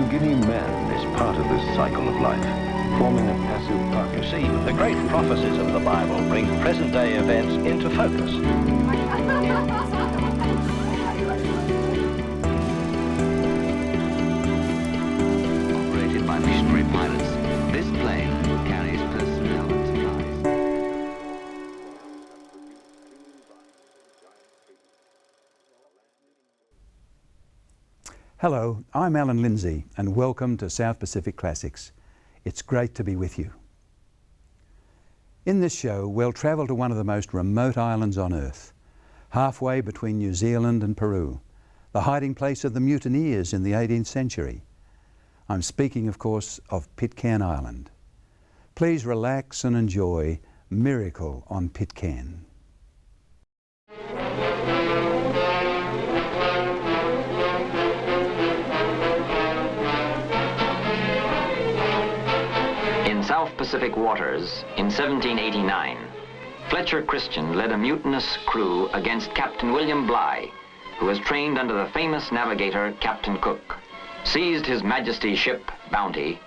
New Guinea men is part of this cycle of life, forming a passive partnership. You see, the great prophecies of the Bible bring present-day events into focus. Operated by missionary pilots, this plane carries personnel and supplies. Hello, I'm Alan Lindsay and welcome to South Pacific Classics. It's great to be with you. In this show, we'll travel to one of the most remote islands on Earth, halfway between New Zealand and Peru, the hiding place of the mutineers in the 18th century. I'm speaking, of course, of Pitcairn Island. Please relax and enjoy Miracle on Pitcairn. In South Pacific waters, in 1789, Fletcher Christian led a mutinous crew against Captain William Bligh, who was trained under the famous navigator Captain Cook, seized His Majesty's ship, Bounty,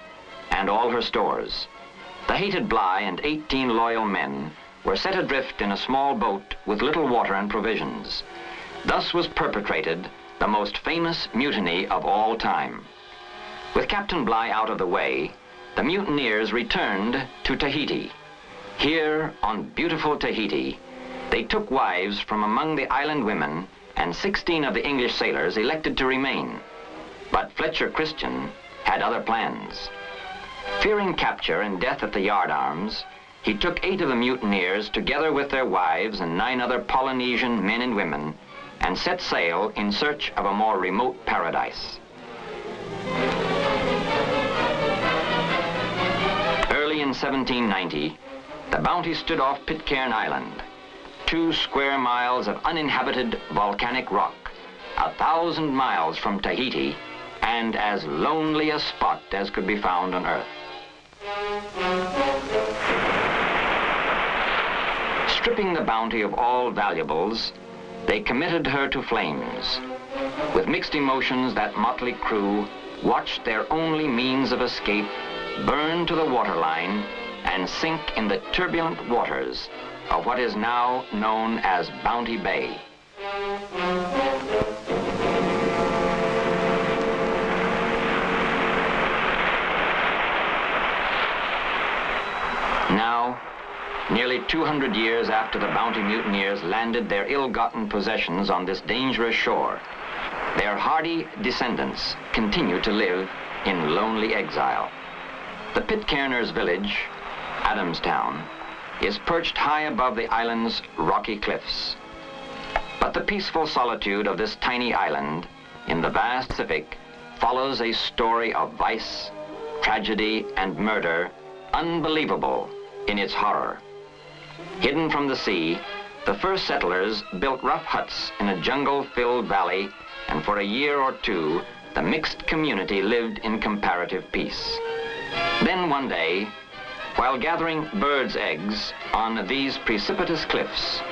and all her stores. The hated Bligh and 18 loyal men were set adrift in a small boat with little water and provisions. Thus was perpetrated the most famous mutiny of all time. With Captain Bligh out of the way, the mutineers returned to Tahiti. Here, on beautiful Tahiti, they took wives from among the island women, and 16 of the English sailors elected to remain. But Fletcher Christian had other plans. Fearing capture and death at the yardarms, he took 8 of the mutineers together with their wives and 9 other Polynesian men and women, and set sail in search of a more remote paradise. In 1790, the Bounty stood off Pitcairn Island, 2 square miles of uninhabited volcanic rock, 1,000 miles from Tahiti, and as lonely a spot as could be found on Earth. Stripping the Bounty of all valuables, they committed her to flames. With mixed emotions, that motley crew watched their only means of escape burn to the waterline and sink in the turbulent waters of what is now known as Bounty Bay. Now, nearly 200 years after the Bounty mutineers landed their ill-gotten possessions on this dangerous shore, their hardy descendants continue to live in lonely exile. The Pitcairners' village, Adamstown, is perched high above the island's rocky cliffs. But the peaceful solitude of this tiny island in the vast Pacific follows a story of vice, tragedy, and murder unbelievable in its horror. Hidden from the sea, the first settlers built rough huts in a jungle-filled valley, and for a year or two, the mixed community lived in comparative peace. Then one day, while gathering birds' eggs on these precipitous cliffs,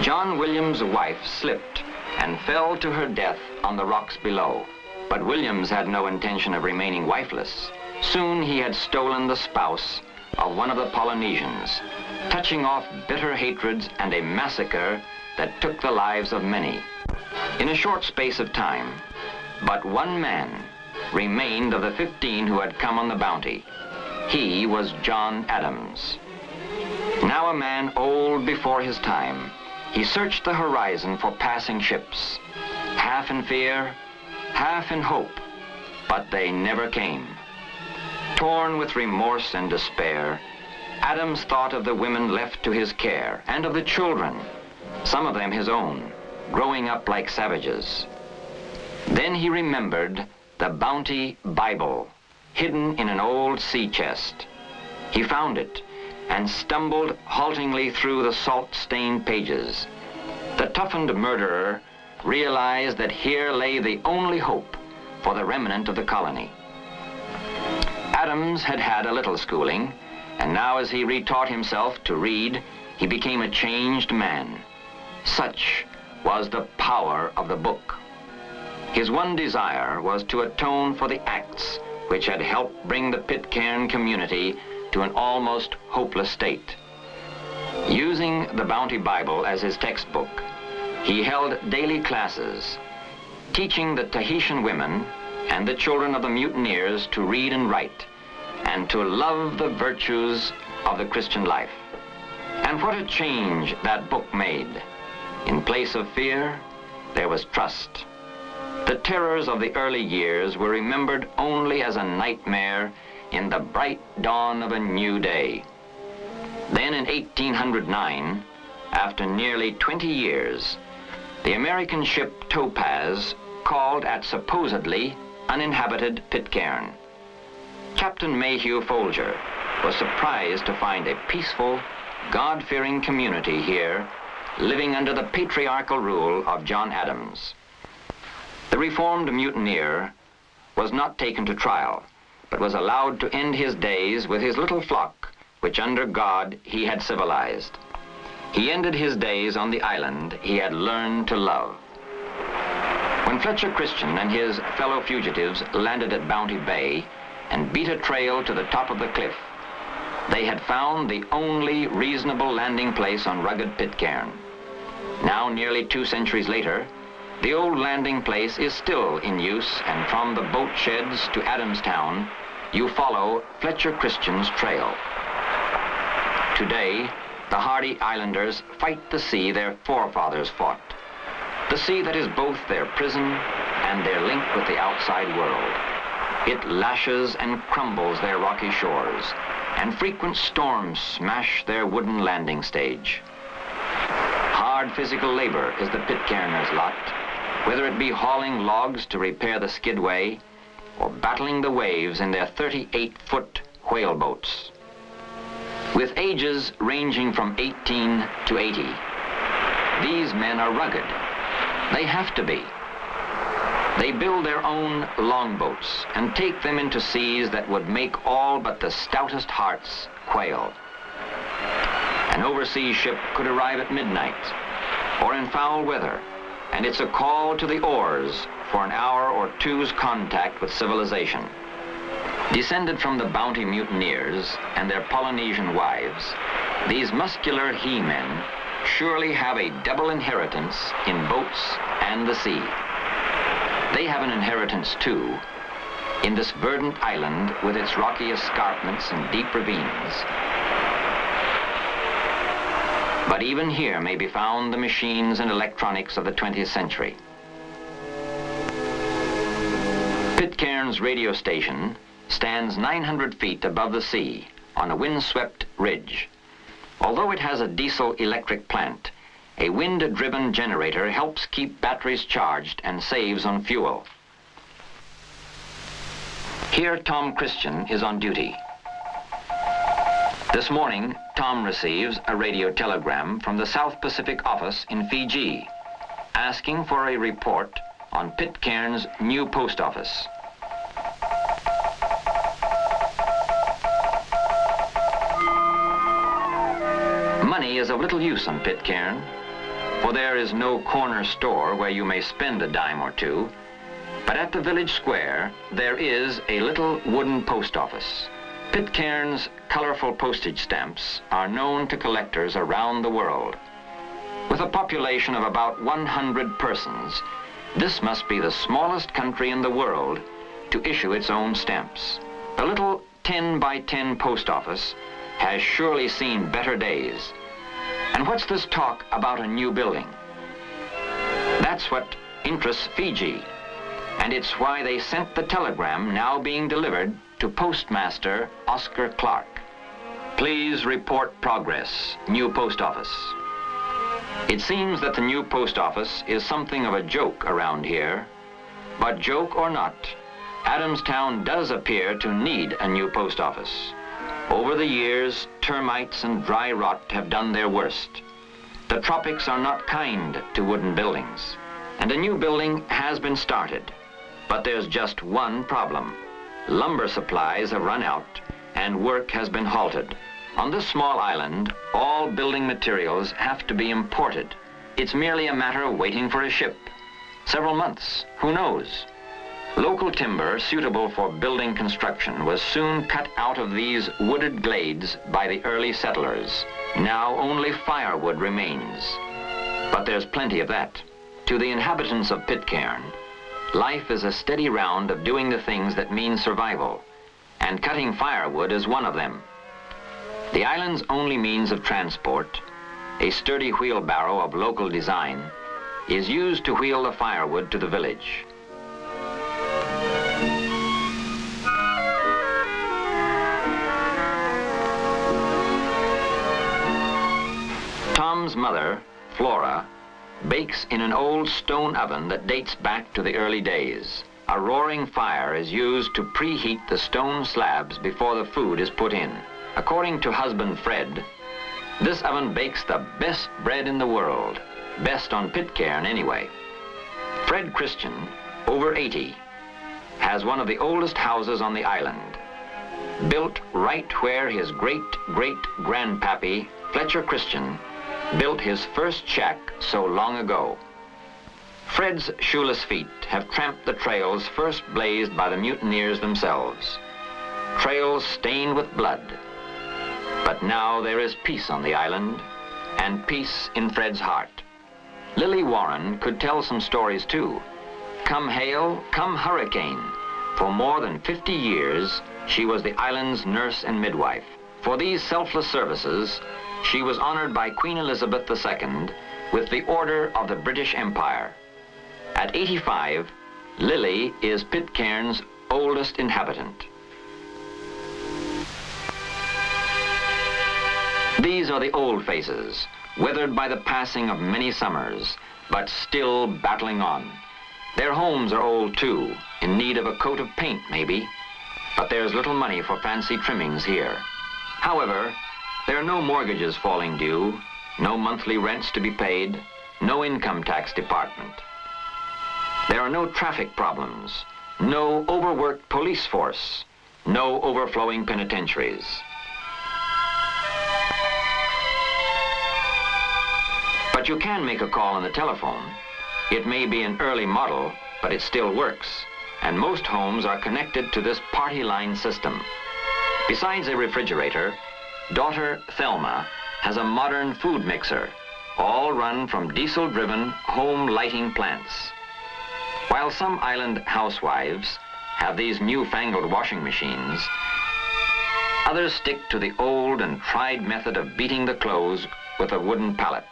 John Williams' wife slipped and fell to her death on the rocks below. But Williams had no intention of remaining wifeless. Soon he had stolen the spouse of one of the Polynesians, touching off bitter hatreds and a massacre that took the lives of many. In a short space of time, but one man remained of the 15 who had come on the Bounty. He was John Adams. Now a man old before his time, he searched the horizon for passing ships, half in fear, half in hope, but they never came. Torn with remorse and despair, Adams thought of the women left to his care and of the children, some of them his own, growing up like savages. Then he remembered the Bounty Bible, hidden in an old sea chest. He found it and stumbled haltingly through the salt-stained pages. The toughened murderer realized that here lay the only hope for the remnant of the colony. Adams had had a little schooling, and now as he retaught himself to read, he became a changed man. Such was the power of the book. His one desire was to atone for the acts which had helped bring the Pitcairn community to an almost hopeless state. Using the Bounty Bible as his textbook, he held daily classes, teaching the Tahitian women and the children of the mutineers to read and write, and to love the virtues of the Christian life. And what a change that book made. In place of fear, there was trust. The terrors of the early years were remembered only as a nightmare in the bright dawn of a new day. Then in 1809, after nearly 20 years, the American ship Topaz called at supposedly uninhabited Pitcairn. Captain Mayhew Folger was surprised to find a peaceful, God-fearing community here, living under the patriarchal rule of John Adams. The reformed mutineer was not taken to trial, but was allowed to end his days with his little flock, which under God he had civilized. He ended his days on the island he had learned to love. When Fletcher Christian and his fellow fugitives landed at Bounty Bay and beat a trail to the top of the cliff, they had found the only reasonable landing place on rugged Pitcairn. Now, nearly 2 centuries later, the old landing place is still in use, and from the boat sheds to Adamstown, you follow Fletcher Christian's trail. Today, the hardy islanders fight the sea their forefathers fought, the sea that is both their prison and their link with the outside world. It lashes and crumbles their rocky shores, and frequent storms smash their wooden landing stage. Hard physical labor is the Pitcairners' lot, whether it be hauling logs to repair the skidway or battling the waves in their 38-foot whale boats. With ages ranging from 18 to 80, these men are rugged. They have to be. They build their own longboats and take them into seas that would make all but the stoutest hearts quail. An overseas ship could arrive at midnight or in foul weather, and it's a call to the oars for an hour or two's contact with civilization. Descended from the Bounty mutineers and their Polynesian wives, these muscular he-men surely have a double inheritance in boats and the sea. They have an inheritance, too, in this verdant island with its rocky escarpments and deep ravines. But even here may be found the machines and electronics of the 20th century. Pitcairn's radio station stands 900 feet above the sea on a wind-swept ridge. Although it has a diesel-electric plant, a wind-driven generator helps keep batteries charged and saves on fuel. Here Tom Christian is on duty. This morning, Tom receives a radio telegram from the South Pacific office in Fiji, asking for a report on Pitcairn's new post office. Money is of little use on Pitcairn, for there is no corner store where you may spend a dime or two, but at the village square there is a little wooden post office. Pitcairn's colorful postage stamps are known to collectors around the world. With a population of about 100 persons, this must be the smallest country in the world to issue its own stamps. The little 10 by 10 post office has surely seen better days. And what's this talk about a new building? That's what interests Fiji, and it's why they sent the telegram now being delivered to Postmaster Oscar Clark. Please report progress, new post office. It seems that the new post office is something of a joke around here, but joke or not, Adamstown does appear to need a new post office. Over the years, termites and dry rot have done their worst. The tropics are not kind to wooden buildings, and a new building has been started. But there's just one problem. Lumber supplies have run out, and work has been halted. On this small island, all building materials have to be imported. It's merely a matter of waiting for a ship. Several months, who knows? Local timber suitable for building construction was soon cut out of these wooded glades by the early settlers. Now only firewood remains. But there's plenty of that. To the inhabitants of Pitcairn, life is a steady round of doing the things that mean survival, and cutting firewood is one of them. The island's only means of transport, a sturdy wheelbarrow of local design, is used to wheel the firewood to the village. Tom's mother, Flora, bakes in an old stone oven that dates back to the early days. A roaring fire is used to preheat the stone slabs before the food is put in. According to husband Fred, this oven bakes the best bread in the world. Best on Pitcairn anyway. Fred Christian, over 80, has one of the oldest houses on the island. Built right where his great-great-grandpappy, Fletcher Christian, built his first shack so long ago. Fred's shoeless feet have tramped the trails first blazed by the mutineers themselves. Trails stained with blood. But now there is peace on the island, and peace in Fred's heart. Lily Warren could tell some stories too. Come hail, come hurricane. For more than 50 years, she was the island's nurse and midwife. For these selfless services, she was honored by Queen Elizabeth II with the Order of the British Empire. At 85, Lily is Pitcairn's oldest inhabitant. These are the old faces, weathered by the passing of many summers, but still battling on. Their homes are old too, in need of a coat of paint maybe, but there's little money for fancy trimmings here. However, there are no mortgages falling due, no monthly rents to be paid, no income tax department. There are no traffic problems, no overworked police force, no overflowing penitentiaries. But you can make a call on the telephone. It may be an early model, but it still works, and most homes are connected to this party line system. Besides a refrigerator, daughter Thelma has a modern food mixer, all run from diesel-driven home lighting plants. While some island housewives have these newfangled washing machines, others stick to the old and tried method of beating the clothes with a wooden pallet.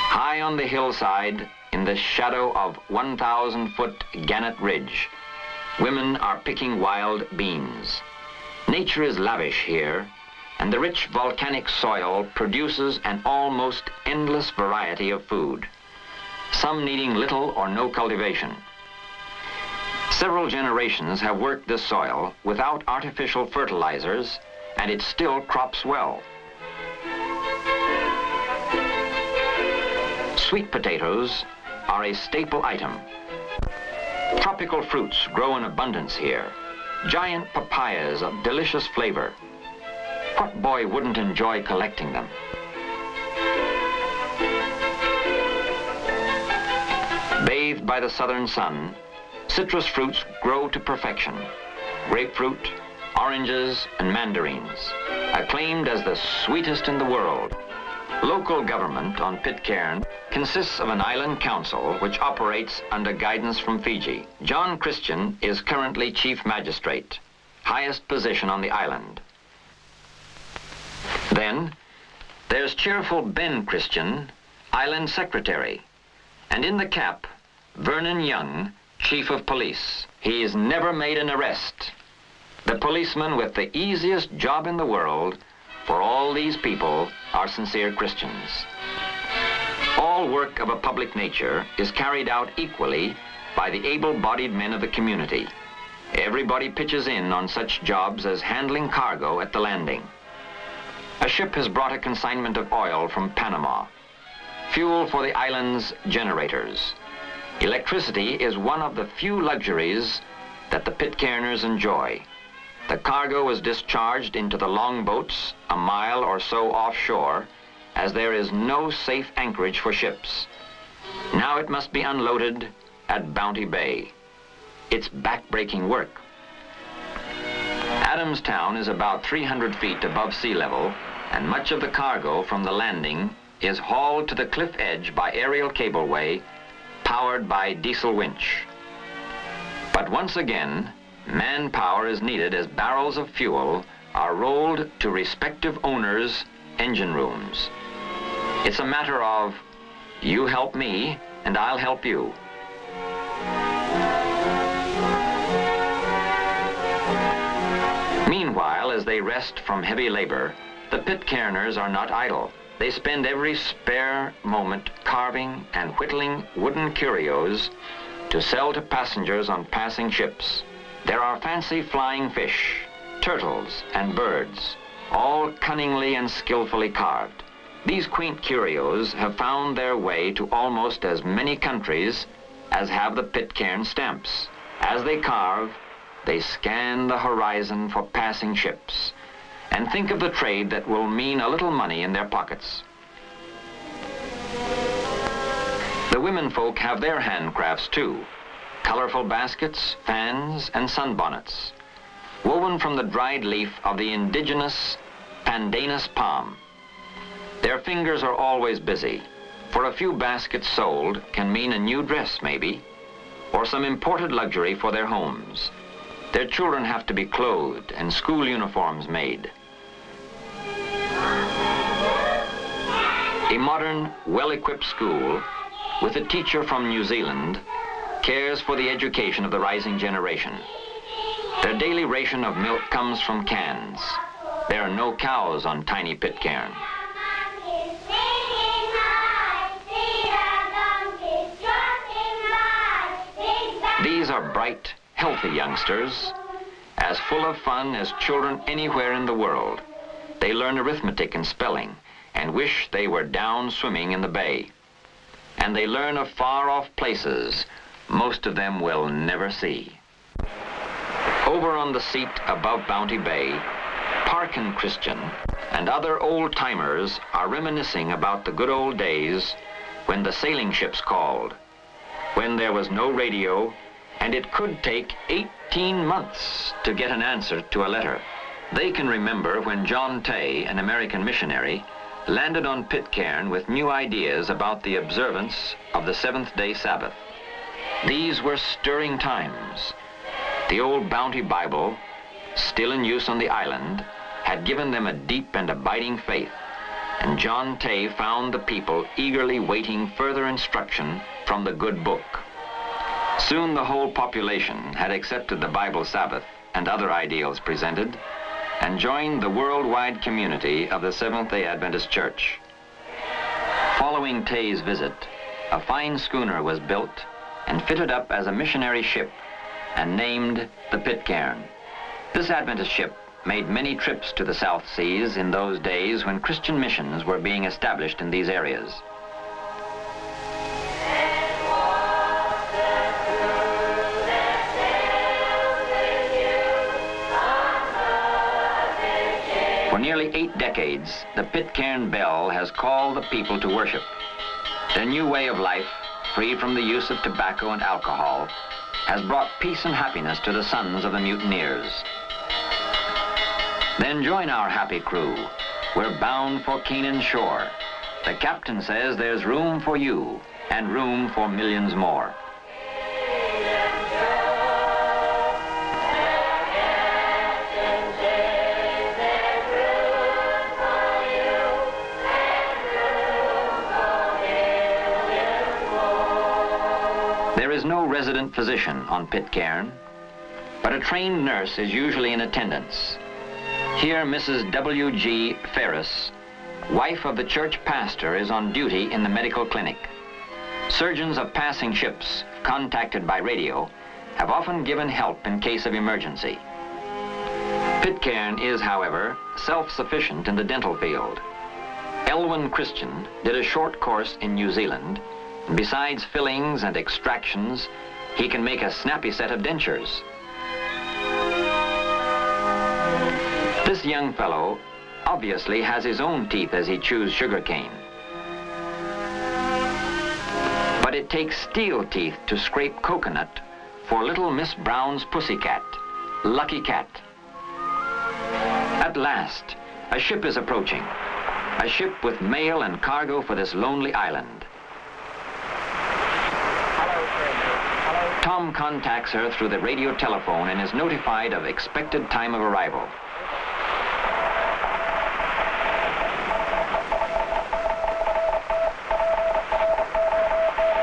High on the hillside, in the shadow of 1,000-foot Gannett Ridge, women are picking wild beans. Nature is lavish here, and the rich volcanic soil produces an almost endless variety of food, some needing little or no cultivation. Several generations have worked this soil without artificial fertilizers, and it still crops well. Sweet potatoes are a staple item. Tropical fruits grow in abundance here. Giant papayas of delicious flavor. What boy wouldn't enjoy collecting them? Bathed by the southern sun, citrus fruits grow to perfection. Grapefruit, oranges, and mandarins, acclaimed as the sweetest in the world. Local government on Pitcairn consists of an island council which operates under guidance from Fiji. John Christian is currently chief magistrate, highest position on the island. Then there's cheerful Ben Christian, island secretary, and in the cap, Vernon Young, chief of police. He's never made an arrest. The policeman with the easiest job in the world, for all these people are sincere Christians. All work of a public nature is carried out equally by the able-bodied men of the community. Everybody pitches in on such jobs as handling cargo at the landing. A ship has brought a consignment of oil from Panama, fuel for the island's generators. Electricity is one of the few luxuries that the Pitcairners enjoy. The cargo is discharged into the longboats a mile or so offshore, as there is no safe anchorage for ships. Now it must be unloaded at Bounty Bay. It's back-breaking work. Adamstown is about 300 feet above sea level, and much of the cargo from the landing is hauled to the cliff edge by aerial cableway, powered by diesel winch. But once again, manpower is needed as barrels of fuel are rolled to respective owners' engine rooms. It's a matter of, you help me, and I'll help you. Meanwhile, as they rest from heavy labor, the Pitcairners are not idle. They spend every spare moment carving and whittling wooden curios to sell to passengers on passing ships. There are fancy flying fish, turtles, and birds, all cunningly and skillfully carved. These quaint curios have found their way to almost as many countries as have the Pitcairn stamps. As they carve, they scan the horizon for passing ships and think of the trade that will mean a little money in their pockets. The women folk have their handcrafts too. Colorful baskets, fans, and sunbonnets, woven from the dried leaf of the indigenous pandanus palm. Their fingers are always busy, for a few baskets sold can mean a new dress maybe, or some imported luxury for their homes. Their children have to be clothed and school uniforms made. A modern, well-equipped school with a teacher from New Zealand cares for the education of the rising generation. Their daily ration of milk comes from cans. There are no cows on tiny Pitcairn. These are bright, healthy youngsters, as full of fun as children anywhere in the world. They learn arithmetic and spelling and wish they were down swimming in the bay. And they learn of far-off places most of them will never see. Over on the seat above Bounty Bay, Parkin Christian and other old-timers are reminiscing about the good old days when the sailing ships called, when there was no radio, and it could take 18 months to get an answer to a letter. They can remember when John Tay, an American missionary, landed on Pitcairn with new ideas about the observance of the seventh-day Sabbath. These were stirring times. The old Bounty Bible, still in use on the island, had given them a deep and abiding faith, and John Tay found the people eagerly waiting further instruction from the good book. Soon the whole population had accepted the Bible Sabbath and other ideals presented, and joined the worldwide community of the Seventh-day Adventist Church. Following Tay's visit, a fine schooner was built and fitted up as a missionary ship and named the Pitcairn. This Adventist ship made many trips to the South Seas in those days when Christian missions were being established in these areas. For nearly 8 decades, the Pitcairn bell has called the people to worship. Their new way of life, free from the use of tobacco and alcohol, has brought peace and happiness to the sons of the mutineers. Then join our happy crew. We're bound for Canaan's shore. The captain says there's room for you and room for millions more. There is no resident physician on Pitcairn, but a trained nurse is usually in attendance. Here, Mrs. W.G. Ferris, wife of the church pastor, is on duty in the medical clinic. Surgeons of passing ships, contacted by radio, have often given help in case of emergency. Pitcairn is, however, self-sufficient in the dental field. Elwyn Christian did a short course in New Zealand. Besides fillings and extractions, he can make a snappy set of dentures. This young fellow obviously has his own teeth as he chews sugarcane. But it takes steel teeth to scrape coconut for little Miss Brown's pussycat, Lucky Cat. At last, a ship is approaching. A ship with mail and cargo for this lonely island. Tom contacts her through the radio telephone and is notified of expected time of arrival.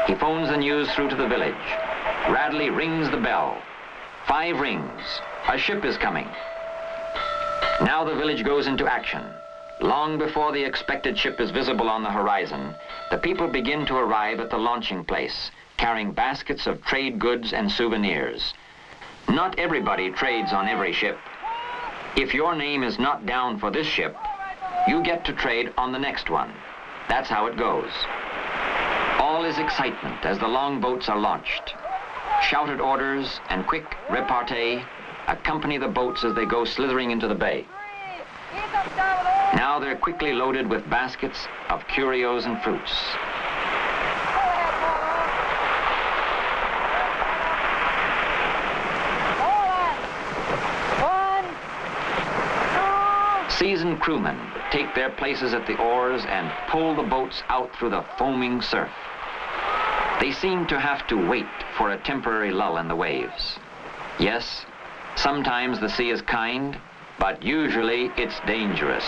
He phones the news through to the village. Radley rings the bell. 5 rings. A ship is coming. Now the village goes into action. Long before the expected ship is visible on the horizon, the people begin to arrive at the launching place, carrying baskets of trade goods and souvenirs. Not everybody trades on every ship. If your name is not down for this ship, you get to trade on the next one. That's how it goes. All is excitement as the longboats are launched. Shouted orders and quick repartee accompany the boats as they go slithering into the bay. Now they're quickly loaded with baskets of curios and fruits. Seasoned crewmen take their places at the oars and pull the boats out through the foaming surf. They seem to have to wait for a temporary lull in the waves. Yes, sometimes the sea is kind, but usually it's dangerous.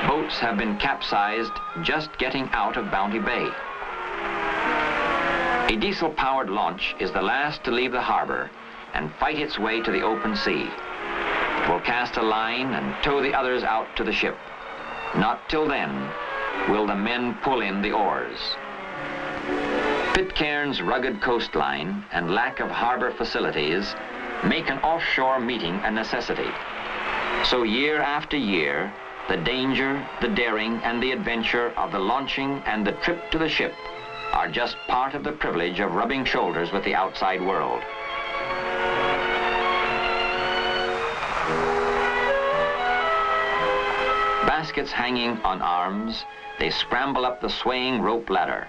Boats have been capsized just getting out of Bounty Bay. A diesel-powered launch is the last to leave the harbor and fight its way to the open sea. It will cast a line and tow the others out to the ship. Not till then will the men pull in the oars. Pitcairn's rugged coastline and lack of harbor facilities make an offshore meeting a necessity. So year after year, the danger, the daring, and the adventure of the launching and the trip to the ship are just part of the privilege of rubbing shoulders with the outside world. Baskets hanging on arms, they scramble up the swaying rope ladder.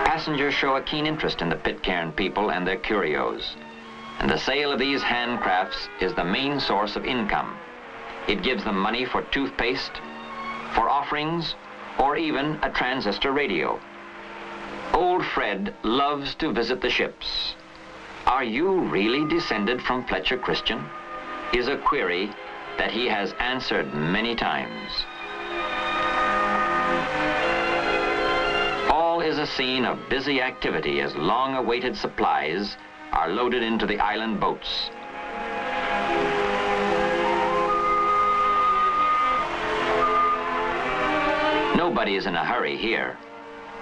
Passengers show a keen interest in the Pitcairn people and their curios, and the sale of these handcrafts is the main source of income. It gives them money for toothpaste, for offerings, or even a transistor radio. Old Fred loves to visit the ships. Are you really descended from Fletcher Christian? Is a query that he has answered many times. All is a scene of busy activity as long-awaited supplies are loaded into the island boats. Nobody is in a hurry here.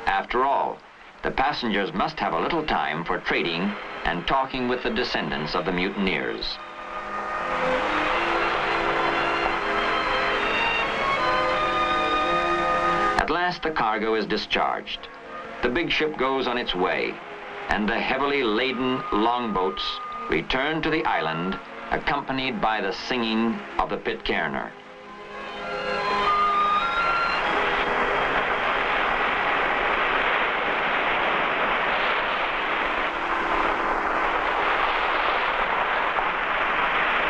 After all, the passengers must have a little time for trading and talking with the descendants of the mutineers. At last the cargo is discharged. The big ship goes on its way, and the heavily laden longboats return to the island, accompanied by the singing of the Pitcairner.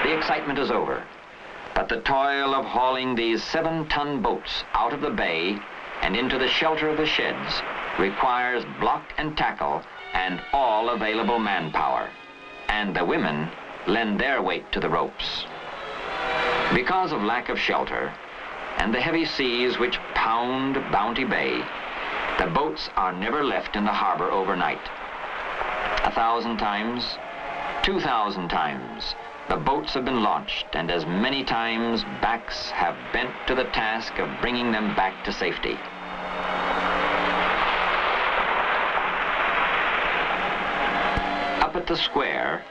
The excitement is over, but the toil of hauling these 7-ton boats out of the bay and into the shelter of the sheds requires block and tackle and all available manpower, and the women lend their weight to the ropes. Because of lack of shelter and the heavy seas which pound Bounty Bay, the boats are never left in the harbor overnight. 1,000 times, 2,000 times, the boats have been launched, and as many times backs have bent to the task of bringing them back to safety. Up at the square,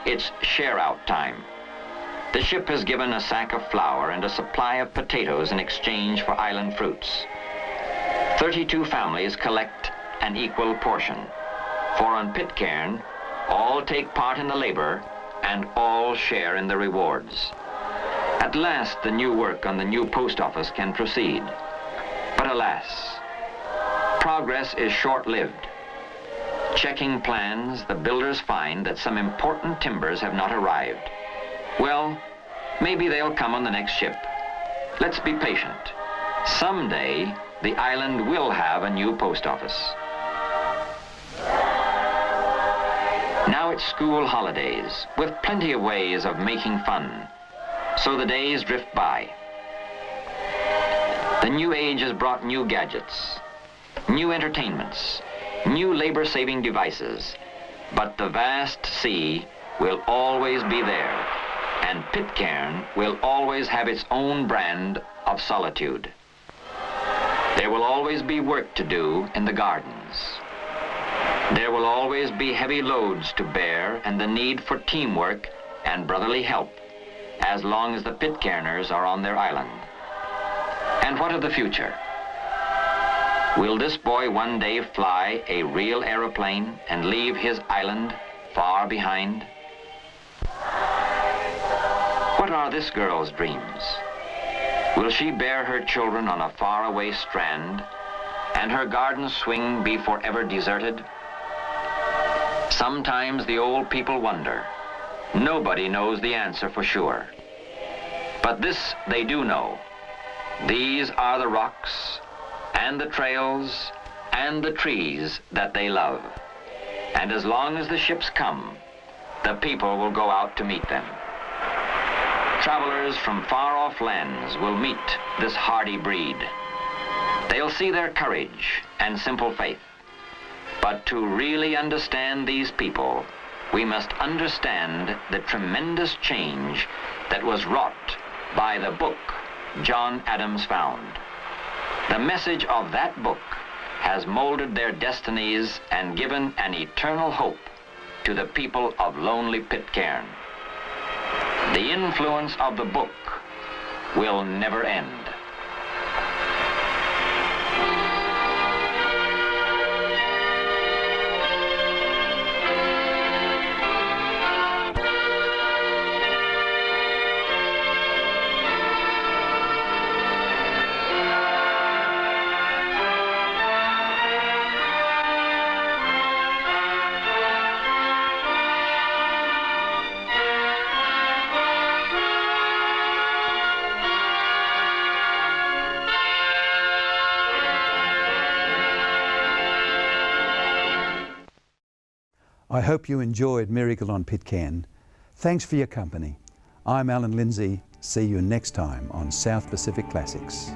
it's share-out time. The ship has given a sack of flour and a supply of potatoes in exchange for island fruits. 32 families collect an equal portion, for on Pitcairn, all take part in the labor and all share in the rewards. At last, the new work on the new post office can proceed. But alas, progress is short-lived. Checking plans, the builders find that some important timbers have not arrived. Well, maybe they'll come on the next ship. Let's be patient. Someday, the island will have a new post office. Now it's school holidays, with plenty of ways of making fun. So the days drift by. The new age has brought new gadgets, new entertainments, new labor-saving devices, but the vast sea will always be there, and Pitcairn will always have its own brand of solitude. There will always be work to do in the gardens. There will always be heavy loads to bear and the need for teamwork and brotherly help, as long as the Pitcairners are on their island. And what of the future? Will this boy one day fly a real aeroplane and leave his island far behind? What are this girl's dreams? Will she bear her children on a faraway strand, and her garden swing be forever deserted? Sometimes the old people wonder. Nobody knows the answer for sure. But this they do know. These are the rocks, and the trails, and the trees that they love. And as long as the ships come, the people will go out to meet them. Travelers from far-off lands will meet this hardy breed. They'll see their courage and simple faith. But to really understand these people, we must understand the tremendous change that was wrought by the book John Adams found. The message of that book has molded their destinies and given an eternal hope to the people of lonely Pitcairn. The influence of the book will never end. I hope you enjoyed Miracle on Pitcairn. Thanks for your company. I'm Alan Lindsay. See you next time on South Pacific Classics.